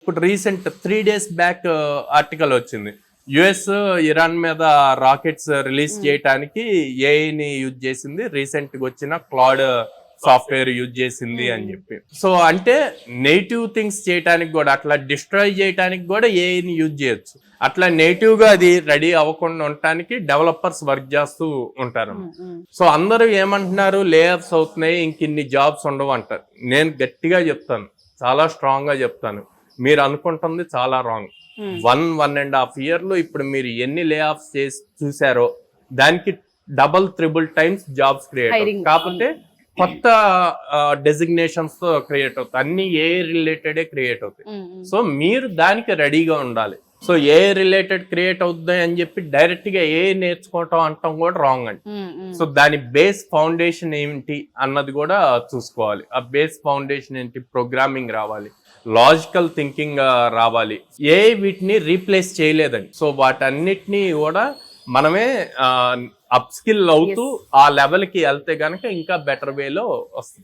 ఇప్పుడు recent 3 days back article వచ్చింది. US Iran మీద రాకెట్స్ రిలీజ్ చేయడానికి ఏఐని యూజ్ చేసింది, రీసెంట్ గా వచ్చిన క్లాడ్ సాఫ్ట్వేర్ యూజ్ చేసింది అని చెప్పి. సో అంటే నెగిటివ్ థింగ్స్ చేయడానికి కూడా, అట్లా డిస్ట్రాయ్ చేయడానికి కూడా ఏఐని యూజ్ చేయొచ్చు. అట్లా నెగిటివ్ గా అది రెడీ అవ్వకుండా ఉండటానికి డెవలపర్స్ వర్క్ చేస్తూ ఉంటారు. సో అందరూ ఏమంటున్నారు, లే ఆఫ్స్ అవుతున్నాయి, ఇంకిన్ని జాబ్స్ ఉండవు అంటారు. నేను గట్టిగా చెప్తాను, చాలా స్ట్రాంగ్ గా చెప్తాను, మీరు అనుకుంటుంది చాలా రాంగ్. 1.5 year లో ఇప్పుడు మీరు ఎన్ని లే ఆఫ్స్ చేసి చూసారో దానికి డబల్ 3 times జాబ్స్ క్రియేట్ అవుతాయి. కాకపోతే కొత్త డెసిగ్నేషన్స్ తో క్రియేట్ అవుతాయి, అన్ని ఏ రిలేటెడే క్రియేట్ అవుతాయి. సో మీరు దానికి రెడీగా ఉండాలి. సో ఏ రిలేటెడ్ క్రియేట్ అవుతుంది అని చెప్పి డైరెక్ట్ గా ఏ నేర్చుకోవటం అంటాం కూడా రాంగ్ అండి. సో దాని బేస్ ఫౌండేషన్ ఏంటి అన్నది కూడా చూసుకోవాలి. ఆ బేస్ ఫౌండేషన్ ఏంటి, ప్రోగ్రామింగ్ రావాలి, లాజికల్ థింకింగ్ రావాలి. ఏ వీటిని రీప్లేస్ చేయలేదండి. సో వాటన్నిటిని కూడా మనమే అప్ స్కిల్ అవుతూ ఆ లెవెల్ కి వెళ్తే గనక ఇంకా బెటర్ వేలో వస్తుంది.